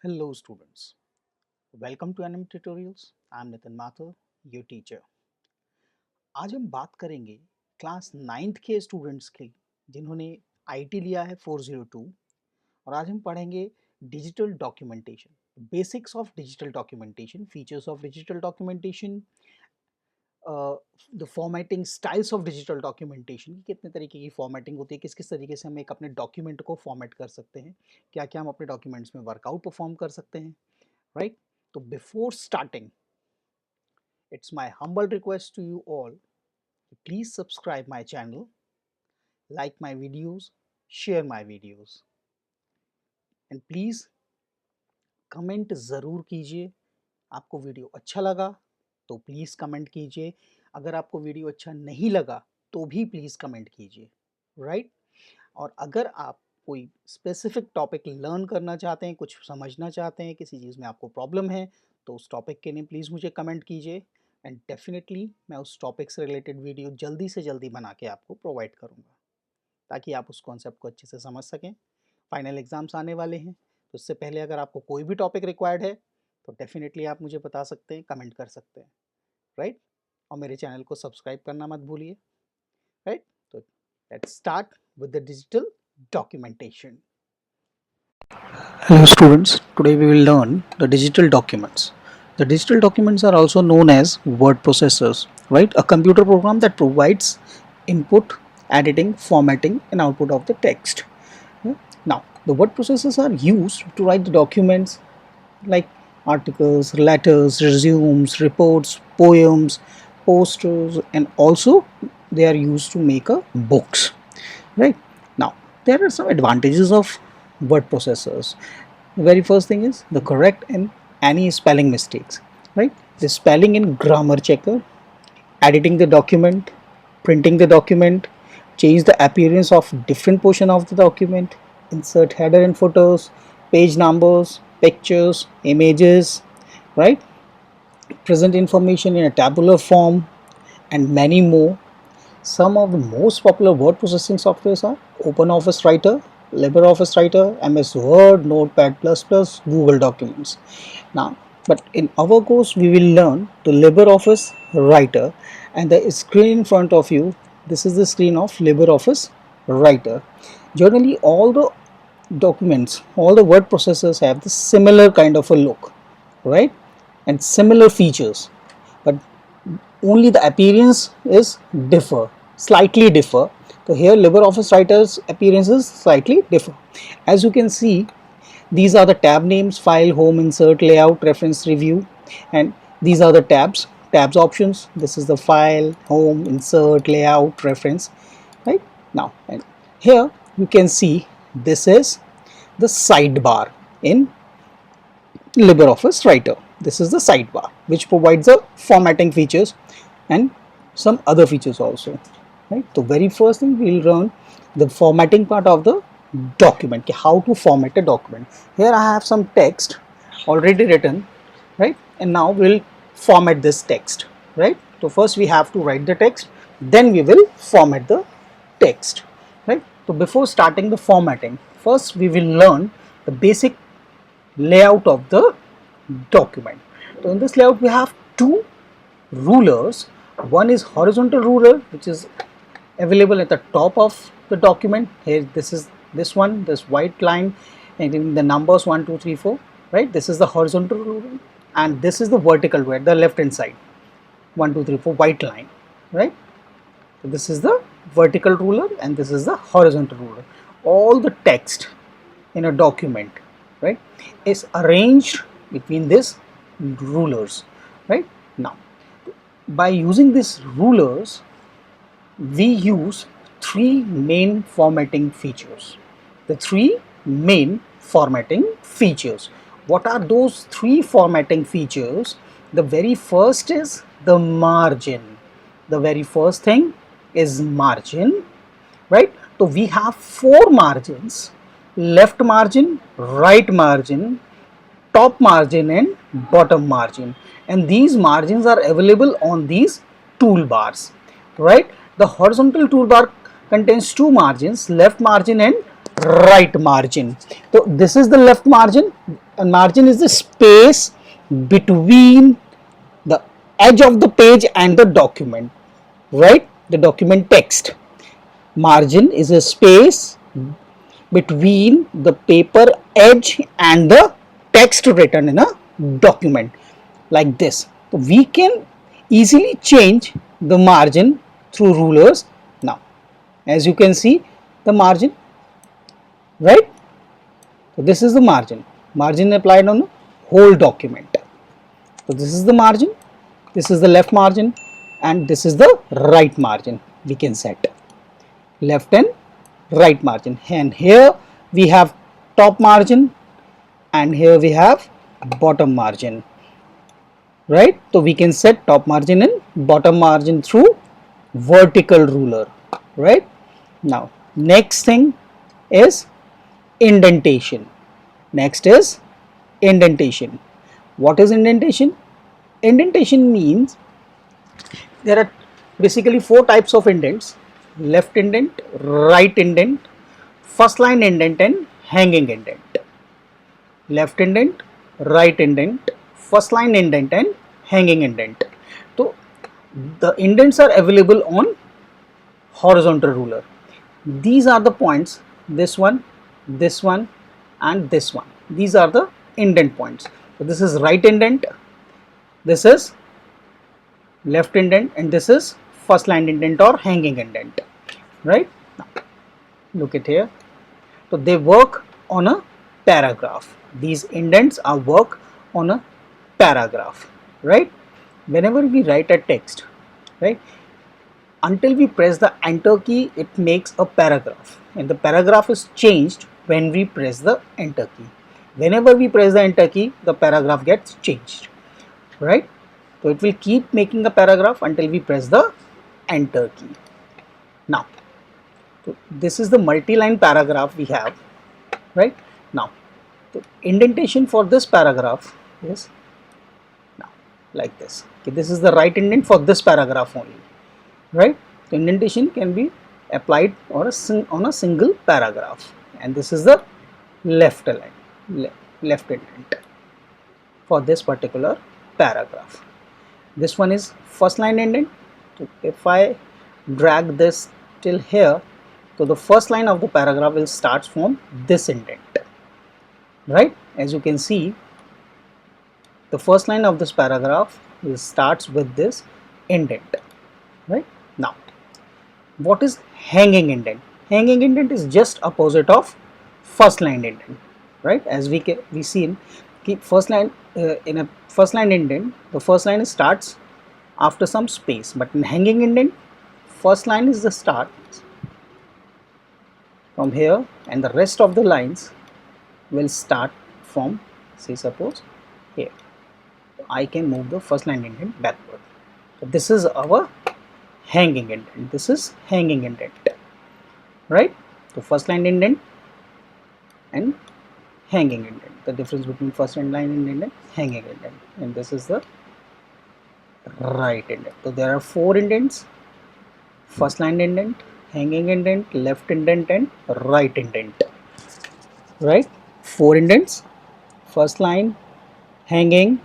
Hello students, welcome to Anime Tutorials. I am Nitin Mathur, your teacher. आज हम बात करेंगे क्लास 9th के स्टूडेंट्स की जिन्होंने आईटी लिया है 402 और आज हम पढ़ेंगे digital documentation, basics of digital documentation, features of digital documentation, the formatting styles of digital documentation, कितने तरीके की फॉर्मेटिंग होती है, किस किस तरीके से हम एक अपने डॉक्यूमेंट को फॉर्मेट कर सकते हैं, क्या क्या हम अपने डॉक्यूमेंट्स में वर्कआउट परफॉर्म कर सकते हैं, राइट? तो before starting, it's my humble request to you all to please subscribe my channel, like my videos, share my videos and please comment ज़रूर कीजिए। आपको वीडियो अच्छा लगा तो प्लीज़ कमेंट कीजिए, अगर आपको वीडियो अच्छा नहीं लगा तो भी प्लीज़ कमेंट कीजिए, राइट? और अगर आप कोई स्पेसिफिक टॉपिक लर्न करना चाहते हैं, कुछ समझना चाहते हैं, किसी चीज़ में आपको प्रॉब्लम है तो उस टॉपिक के लिए प्लीज़ मुझे कमेंट कीजिए एंड डेफिनेटली मैं उस टॉपिक से रिलेटेड वीडियो जल्दी से जल्दी बना के आपको प्रोवाइड करूँगा ताकि आप उस कॉन्सेप्ट को अच्छे से समझ सकें। फाइनल एग्ज़ाम्स आने वाले हैं तो इससे पहले अगर आपको कोई भी टॉपिक रिक्वायर्ड है तो डेफिनेटली आप मुझे बता सकते हैं, कमेंट कर सकते हैं, राइट? और मेरे चैनल को सब्सक्राइब करना मत भूलिए, राइट? तो let's start with the digital documentation. Hello students, today we will learn the digital documents. The digital documents are also known as word processors, right? A computer program that provides input, editing, formatting and output of the text. Now, the word processors are used to write the documents like articles, letters, resumes, reports, poems, posters and also they are used to make a books, right? Now, there are some advantages of word processors. The very first thing is the correct and any spelling mistakes, right? The spelling and grammar checker, editing the document, printing the document, change the appearance of different portion of the document, insert header and footers, page numbers, pictures, images, right? Present information in a tabular form and many more. Some of the most popular word processing softwares are OpenOffice Writer, LibreOffice Writer, MS Word, Notepad++, Google Documents. Now, but in our course, we will learn the LibreOffice Writer, and the screen in front of you, this is the screen of LibreOffice Writer. Generally, all the documents, all the word processors have the similar kind of a look, right? And similar features, but only the appearance is slightly differ. So here LibreOffice Writer's appearance is slightly differ. As you can see, these are the tab names: file, home, insert, layout, reference, review, and these are the tabs options. This is the file, home, insert, layout, reference, right? Now, and here you can see this is the sidebar in LibreOffice Writer. This is the sidebar which provides the formatting features and some other features also, right? The very first thing we will learn the formatting part of the document, how to format a document. Here I have some text already written, right? And now we'll format this text, right? So first we have to write the text, then we will format the text, right? So before starting the formatting, first we will learn the basic layout of the document. So in this layout we have two rulers. One is horizontal ruler which is available at the top of the document. Here this is this one, this white line and in the numbers 1 2 3 4, right? This is the horizontal ruler and this is the vertical ruler at the left hand side, 1 2 3 4 white line, right? So this is the vertical ruler and this is the horizontal ruler. All the text in a document, right, is arranged between these rulers, right? Now, by using these rulers, we use three main formatting features. The three main formatting features. What are those three formatting features? The very first is the margin. The very first thing is margin, right? So we have four margins: left margin, right margin, top margin and bottom margin, and these margins are available on these toolbars, right? The horizontal toolbar contains two margins, left margin and right margin. So this is the left margin, and margin is the space between the edge of the page and the document, right? The document text. Margin is a space between the paper edge and the text written in a document, like this. So we can easily change the margin through rulers. Now, as you can see, the margin, right? So this is the margin applied on the whole document. So this is the margin, this is the left margin, and this is the right margin. We can set left and right margin, and here we have top margin, and here we have bottom margin, right? So we can set top margin and bottom margin through vertical ruler, right? Now next thing is indentation. Next is indentation. What is indentation? Indentation means there are basically four types of indents: left indent, right indent, first line indent, and hanging indent. Left indent, right indent, first line indent, and hanging indent. So the indents are available on horizontal ruler. These are the points, this one, and this one. These are the indent points. So this is right indent, this is left indent, and this is first line indent or hanging indent, right? Now, look at here. So they work on a paragraph. These indents are work on a paragraph, right? Whenever we write a text, right, until we press the enter key, it makes a paragraph, and the paragraph is changed when we press the enter key. Whenever we press the enter key, the paragraph gets changed, right? So it will keep making a paragraph until we press the enter key. Now, so this is the multi-line paragraph we have, right? Now, the indentation for this paragraph is now like this. Okay, this is the right indent for this paragraph only, right? The indentation can be applied on a single paragraph, and this is the left line, left indent for this particular paragraph. This one is first line indent. So if I drag this till here, so the first line of the paragraph will start from this indent, right? As you can see, the first line of this paragraph will starts with this indent, right? Now, what is hanging indent? Hanging indent is just opposite of first line indent, right? As we seen, keep first line in a first line indent, the first line starts after some space, but in hanging indent, first line is the start from here, and the rest of the lines will start from, say, suppose here. I can move the first line indent backward. So this is our hanging indent. This is hanging indent, right? So first line indent and hanging indent. The difference between first line indent and hanging indent. And this is the right indent. So there are four indents: first line indent, hanging indent, left indent, and right indent. Right? Four indents: first line, hanging,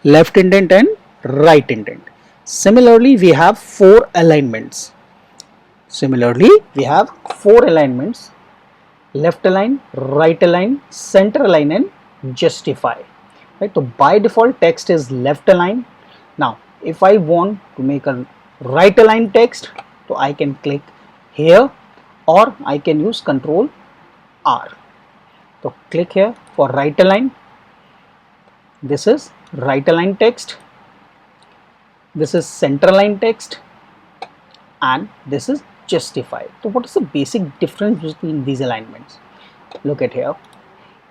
left indent, and right indent. Similarly, we have four alignments. Left align, right align, center align, and justify. Right? So by default, text is left align. Now, if I want to make a right align text, so I can click here, or I can use Control R. So click here for right align. This is right align text. This is center align text, and this is justify. So what is the basic difference between these alignments? Look at here.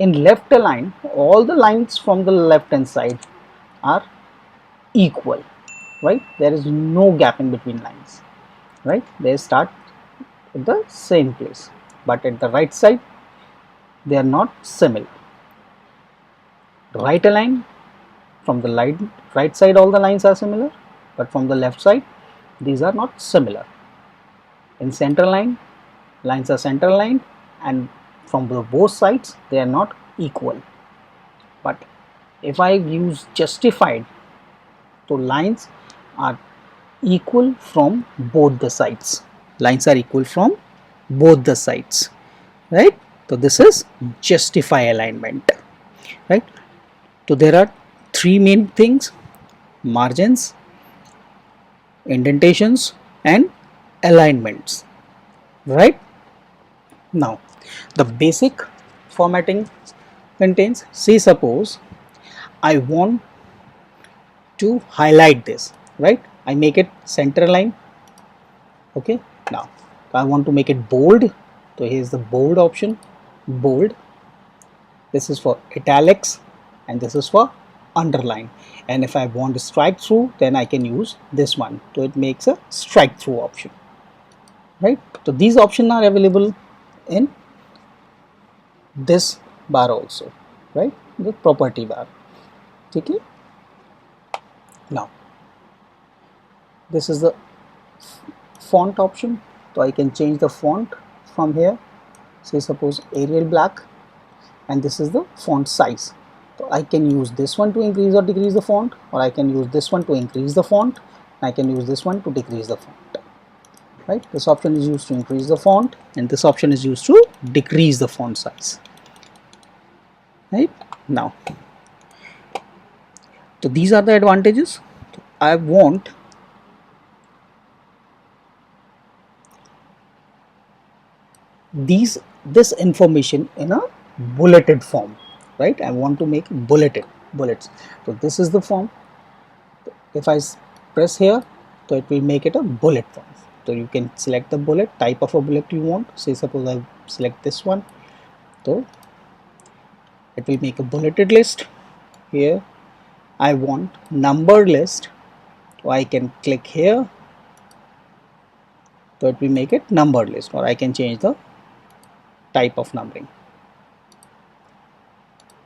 In left align, all the lines from the left hand side are equal, right? There is no gap in between lines, right? They start at the same place, but at the right side they are not similar. Right align, from the right side all the lines are similar, but from the left side these are not similar. In center line, lines are center aligned, and from the both sides, they are not equal. But if I use justified, so lines are equal from both the sides. Lines are equal from both the sides, right? So this is justify alignment, right? So there are three main things: margins, indentations, and alignments, right? Now the basic formatting contains, say suppose I want to highlight this, right? I make it center line. Okay, now I want to make it bold, so here's the bold option, bold. This is for italics and this is for underline. And if I want to strike through, then I can use this one, so it makes a strike through option, right? So these options are available in this bar also, right? The property bar. Okay, now this is the font option, so I can change the font from here. Say suppose Arial black, and this is the font size. So I can use this one to increase or decrease the font, or I can use this one to increase the font, and I can use this one to decrease the font, right? This option is used to increase the font and this option is used to decrease the font size, right? Now, so these are the advantages. I want this information in a bulleted form, right? I want to make bullets. So this is the form. If I press here, so it will make it a bullet form. So you can select the bullet, type of a bullet you want. Say suppose I select this one, so it will make a bulleted list. Here I want numbered list, so I can click here, so it will make it numbered list, or I can change the type of numbering,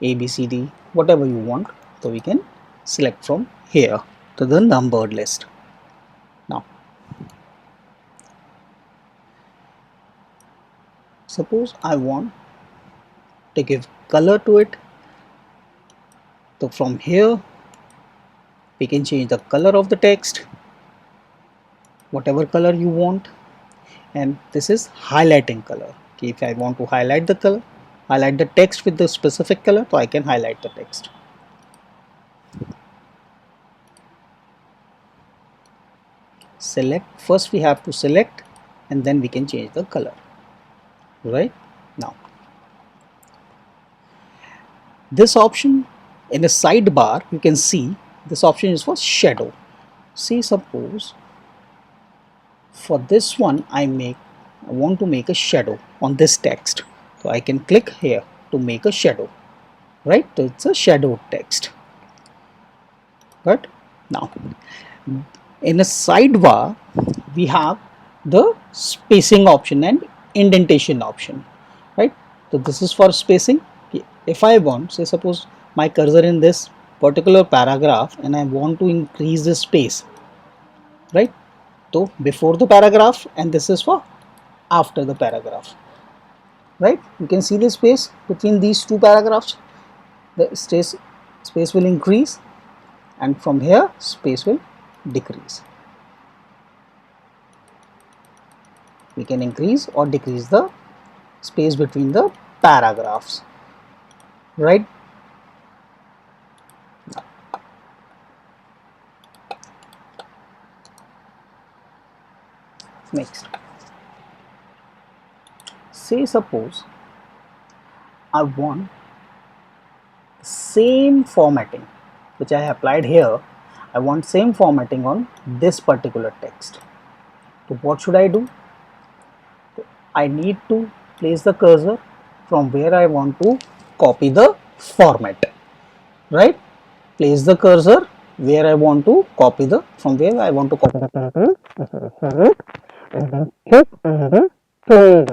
A, B, C, D, whatever you want. So we can select from here to the numbered list. Now suppose I want to give color to it, so from here we can change the color of the text, whatever color you want. And this is highlighting color. Okay, if I want to highlight the color, highlight the text with the specific color, so I can highlight the text. Select, first we have to select and then we can change the color, right? Now this option in the sidebar, you can see this option is for shadow. Say suppose for this one I want to make a shadow on this text, so I can click here to make a shadow, right? So it's a shadow text. But now in a sidebar we have the spacing option and indentation option, right? So this is for spacing. If I want, say suppose my cursor in this particular paragraph and I want to increase the space, right? So before the paragraph, and this is for after the paragraph, right? You can see the space between these two paragraphs. The space will increase, and from here space will decrease. We can increase or decrease the space between the paragraphs, right? Next, say suppose I want same formatting which I applied here, I want same formatting on this particular text. So what should I do? I need to place the cursor from where I want to copy the format, right? Place the cursor where I want to copy the, from where I want to copy the,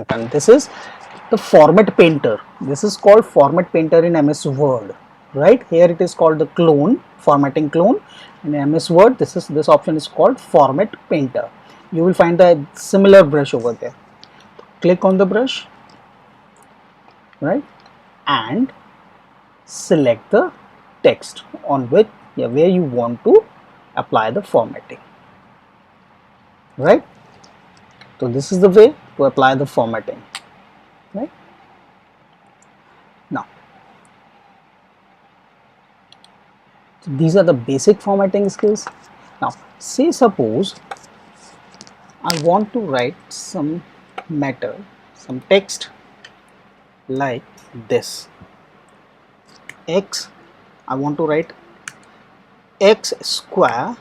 and this is the format painter. This is called format painter in MS Word, right? Here it is called the clone, formatting clone. In MS Word, this option is called format painter. You will find the similar brush over there. Click on the brush, right? And select the text on which, where you want to apply the formatting, right? So this is the way to apply the formatting, right? Now, so these are the basic formatting skills. Now, say suppose I want to write some matter, some text like this. X, I want to write x square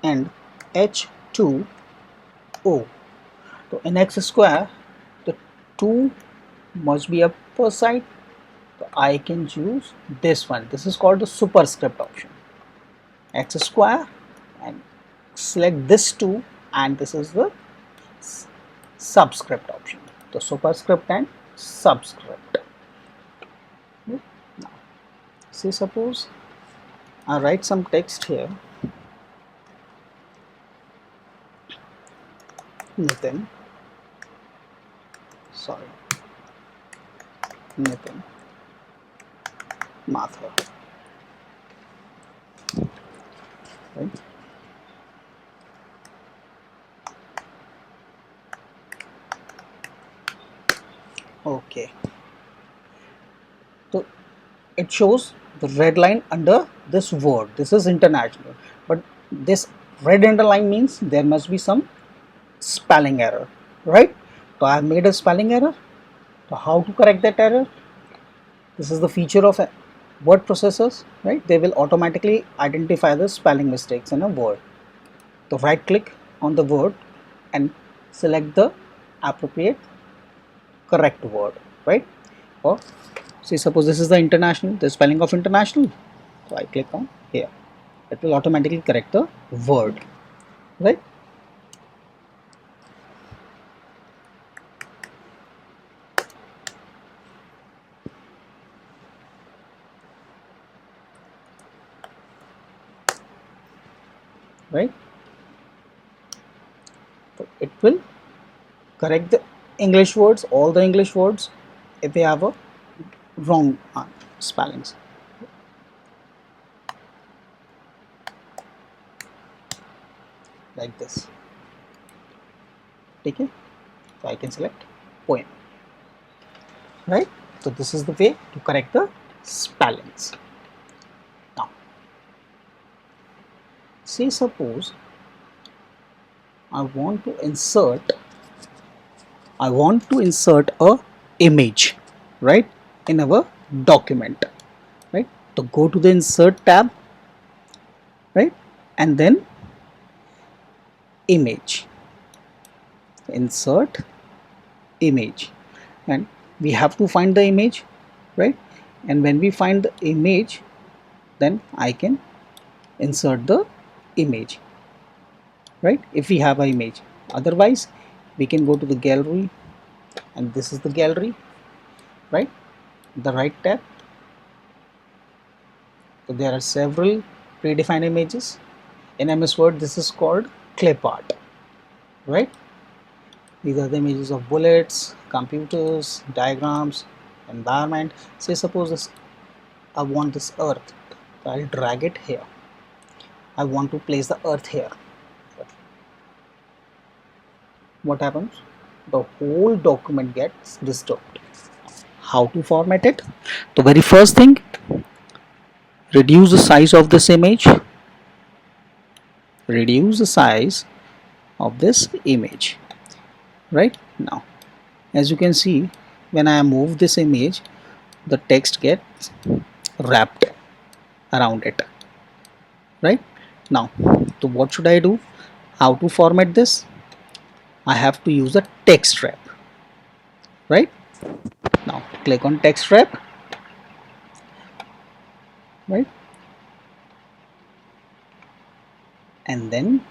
and h2o. So in x square, the 2 must be upper side. So I can choose this one. This is called the superscript option. X square, and select this 2, and this is the subscript option. So superscript and subscript. Now, say suppose I write some text here. Nitin, Nitin Mathur, right? Okay. So it shows the red line under this word. This is international, but this red underline means there must be some spelling error, right? So I have made a spelling error. So how to correct that error? This is the feature of word processors, right? They will automatically identify the spelling mistakes in a word. So right click on the word and select the appropriate correct word, right? Or say suppose this is the international, the spelling of international. So I click on here. It will automatically correct the word, right? Right? So it will correct the English words, all the English words, if they have a wrong spellings. Like this. Okay, so I can select poem, right? So this is the way to correct the spellings. Now, say suppose I want to insert a image, right, in our document, right? So go to the insert tab, right, and then image, insert image, and we have to find the image, right? And when we find the image, then I can insert the image, right, if we have an image. Otherwise we can go to the gallery, and this is the gallery, right, the right tab. So there are several predefined images in MS Word. This is called clip art, right? These are the images of bullets, computers, diagrams, environment. Say suppose this, I want this earth, so I'll drag it here. I want to place the earth here. What happens? The whole document gets disturbed. How to format it? The very first thing, reduce the size of this image. Reduce the size of this image. Right now, as you can see, when I move this image, the text gets wrapped around it. Right now, so what should I do? How to format this? I have to use a text wrap. Right now, click on text wrap. Right, and then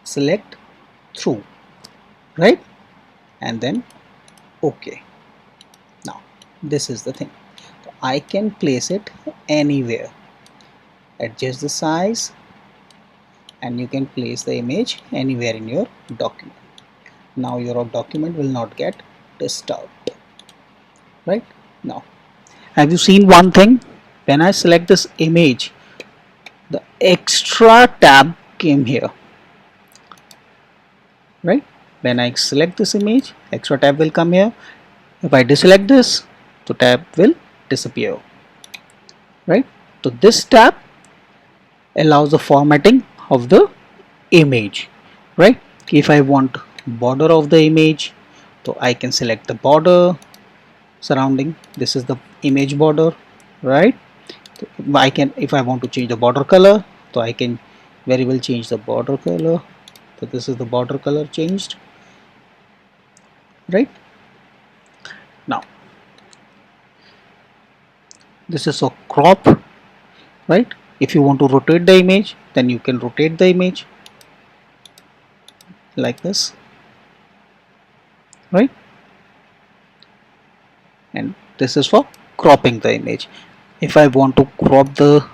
select through, right, and then OK. Now this is the thing, I can place it anywhere. Adjust the size, and you can place the image anywhere in your document. Now your document will not get disturbed. Right? Now, have you seen one thing? When I select this image, the extra tab came here. Right? When I select this image, extra tab will come here. If I deselect this, the tab will disappear. Right? So this tab allows the formatting of the image. Right? If I want border of the image, so I can select the border surrounding. This is the image border. Right? I can, if I want to change the border color, so I can very well change the border color. So this is the border color changed. Right? Now this is a crop. Right? If you want to rotate the image, then you can rotate the image like this. Right? And this is for cropping the image. If I want to crop the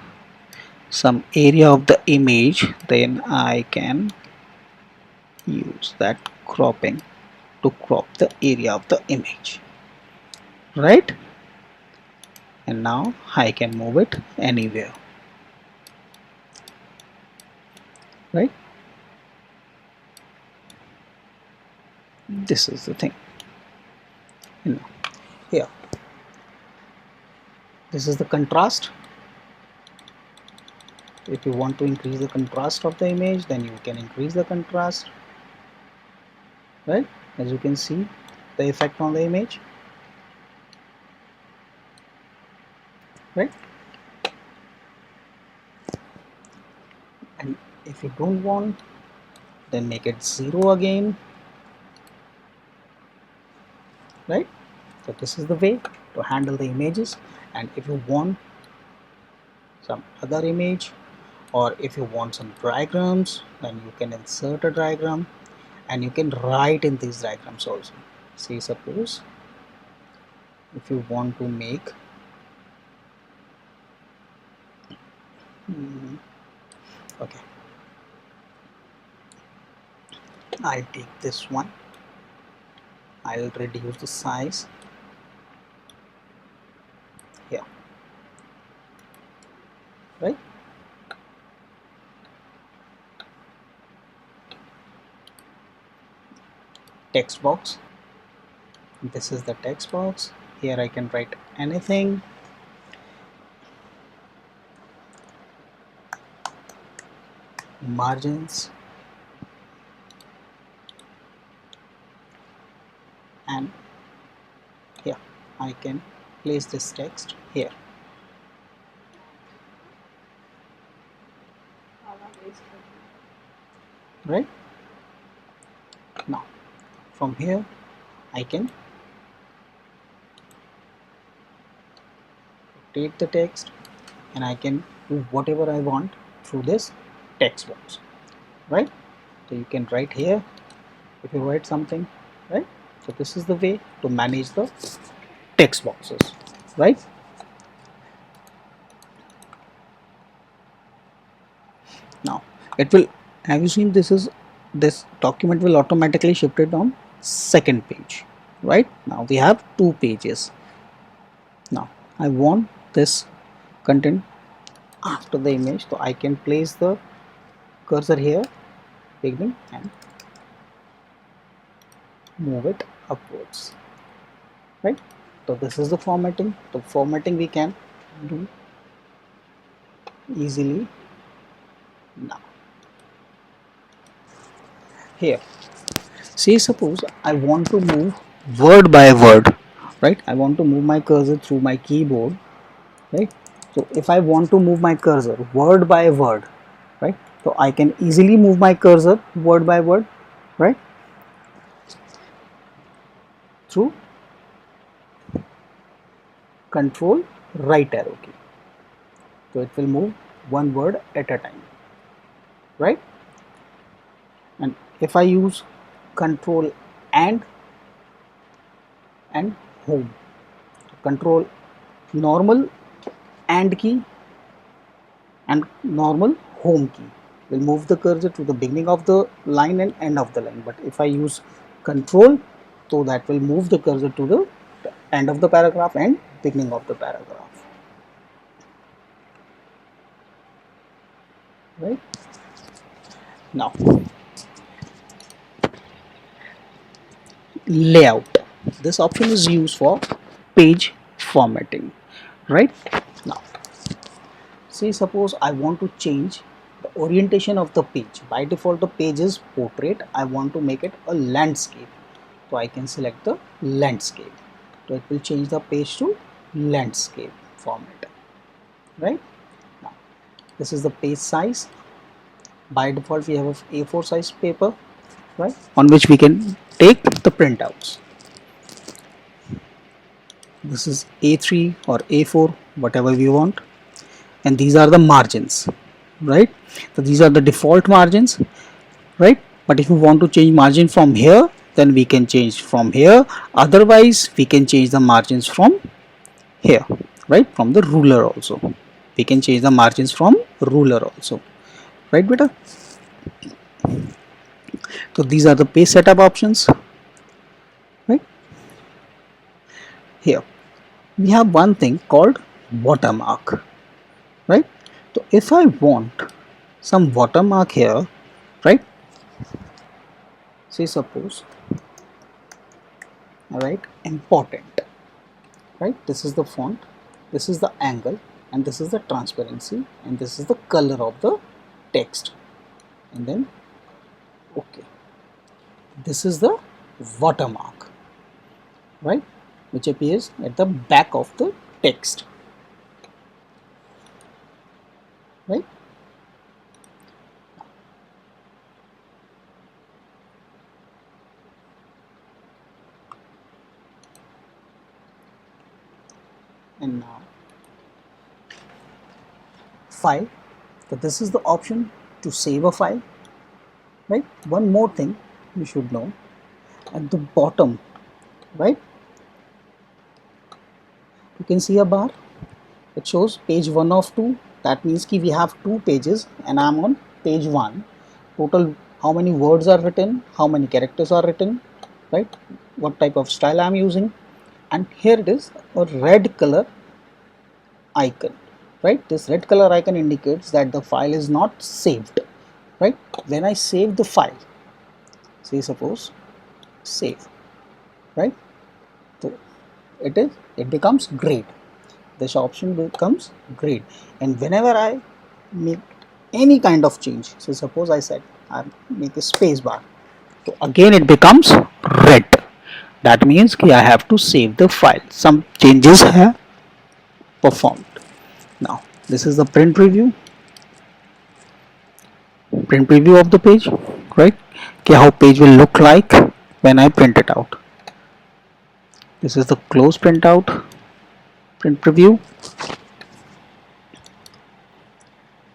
some area of the image, then I can use that cropping to crop the area of the image. Right? And now I can move it anywhere. Right? This is the thing. And here, this is the contrast. If you want to increase the contrast of the image, then you can increase the contrast. Right? As you can see the effect on the image. Right? And if you don't want, then make it 0 again. Right? So this is the way to handle the images. And if you want some other image, or if you want some diagrams, then you can insert a diagram and you can write in these diagrams also. See, suppose if you want to make okay, I'll take this one. I'll reduce the size here. Right? Text box. This is the text box. Here I can write anything. Margins. And here I can place this text here. Right? Now from here I can rotate the text and I can do whatever I want through this text box. Right? So you can write here if you write something. Right? So this is the way to manage the text boxes. Right? Now it will, have you seen, this document will automatically shift it on second page. Right? Now we have 2 pages. Now I want this content after the image, so I can place the cursor here, beginning, and move it upwards. Right? So this is the formatting. The formatting we can do easily now. Here, say suppose I want to move word by word. Right? I want to move my cursor through my keyboard. Right? So if I want to move my cursor word by word, right, so I can easily move my cursor word by word, right, through control right arrow key. So it will move one word at a time. Right? And if I use control and home, control normal and key and normal home key will move the cursor to the beginning of the line and end of the line. But if I use Control, so that will move the cursor to the end of the paragraph and beginning of the paragraph, right? Now layout, this option is used for page formatting, right? Now say suppose I want to change the orientation of the page. By default the page is portrait, I want to make it a landscape, so I can select the landscape, so it will change the page to landscape format, right? Now this is the page size. By default we have a A4 size paper, right, on which we can take the printouts. This is A3 or A4, whatever we want, and these are the margins, right? So these are the default margins, right? But if you want to change margin from here, then we can change from here. Otherwise we can change the margins from here, right? From the ruler also we can change the margins from ruler also, right beta? So these are the page setup options, right? Here we have one thing called watermark, right? So if I want some watermark here, right, say suppose, right, important, right, this is the font, this is the angle, and this is the transparency, and this is the color of the text, and then okay, this is the watermark, right, which appears at the back of the text, right? And now file, so this is the option to save a file, right? One more thing you should know, at the bottom, right, you can see a bar, it shows page 1 of 2, that means we have 2 pages and I am on page 1. Total how many words are written, how many characters are written, right, what type of style I am using, and here it is a red color icon, right? This red color icon indicates that the file is not saved, right? When I save the file, say suppose save, right, so it becomes grayed, this option becomes grayed, and whenever I make any kind of change, so suppose I said I make a space bar, so again it becomes red, that means I have to save the file, some changes have performed. Now this is the print preview of the page, right? Okay, how page will look like when I print it out. This is the close printout print preview,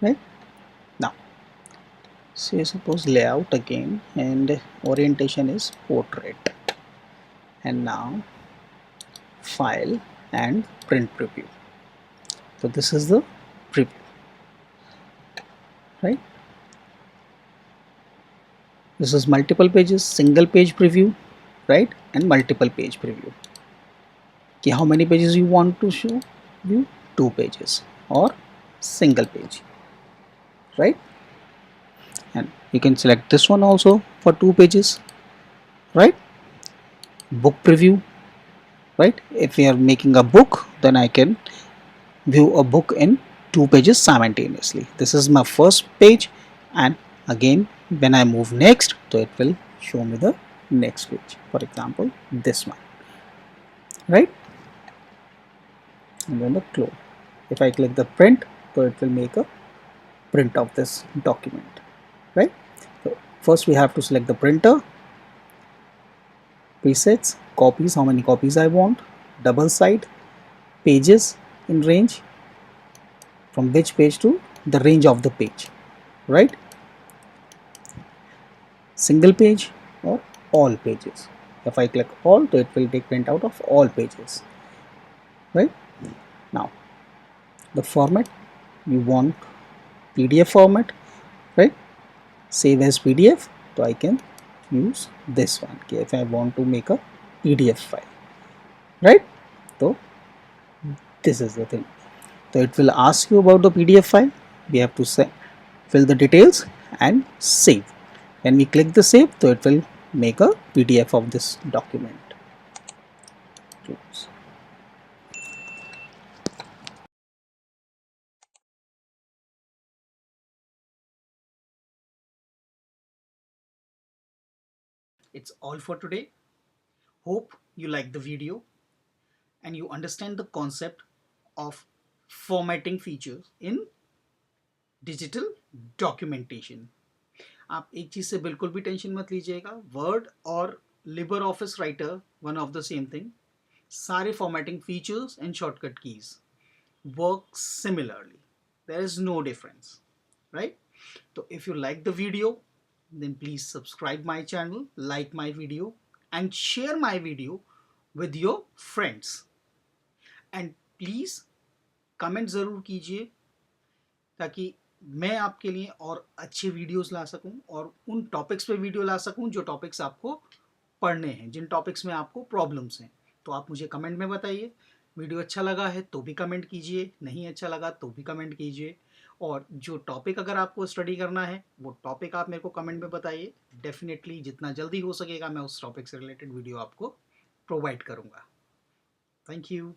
right? Now say suppose layout again, and orientation is portrait, and now file and print preview, so this is the preview, right? This is multiple pages, single page preview, right, and multiple page preview. Okay, how many pages you want to show view? 2 pages or single page, right? And you can select this one also for 2 pages, right? Book preview, right? If we are making a book, then I can view a book in 2 pages simultaneously. This is my first page, and again when I move next, so it will show me the next page, for example this one, right? And then the close, if I click the print, so it will make a print of this document, right? So first we have to select the printer, presets, copies, how many copies I want, double side, pages in range, from which page to the range of the page, right? Single page or all pages. If I click all, so it will take print out of all pages, right? Now the format, you want PDF format, right? Save as PDF, so I can use this one if I want to make a PDF file, right? So this is the thing. So it will ask you about the PDF file. We have to say, fill the details and save. When we click the save, so it will make a PDF of this document. Oops. It's all for today. Hope you like the video and you understand the concept of formatting features in digital documentation. आप एक चीज़ से बिल्कुल भी tension मत लीजिएगा, Word और LibreOffice Writer one of the same thing. सारे formatting features and shortcut keys work similarly. There is no difference, right? तो if you like the video, then please subscribe my channel, like my video and share my video with your friends. And please comment ज़रूर कीजिए ताकि मैं आपके लिए और अच्छे videos ला सकूं और उन टॉपिक्स पे वीडियो ला सकूं जो टॉपिक्स आपको पढ़ने हैं, जिन टॉपिक्स में आपको प्रॉब्लम्स हैं. तो आप मुझे कमेंट में बताइए. वीडियो अच्छा लगा है तो भी कमेंट कीजिए, नहीं अच्छा लगा तो भी कमेंट कीजिए. और जो टॉपिक अगर आपको स्टडी करना है वो टॉपिक आप मेरे को कमेंट में बताइए. डेफिनेटली जितना जल्दी हो सकेगा मैं उस टॉपिक से रिलेटेड वीडियो आपको प्रोवाइड करूँगा. Thank you.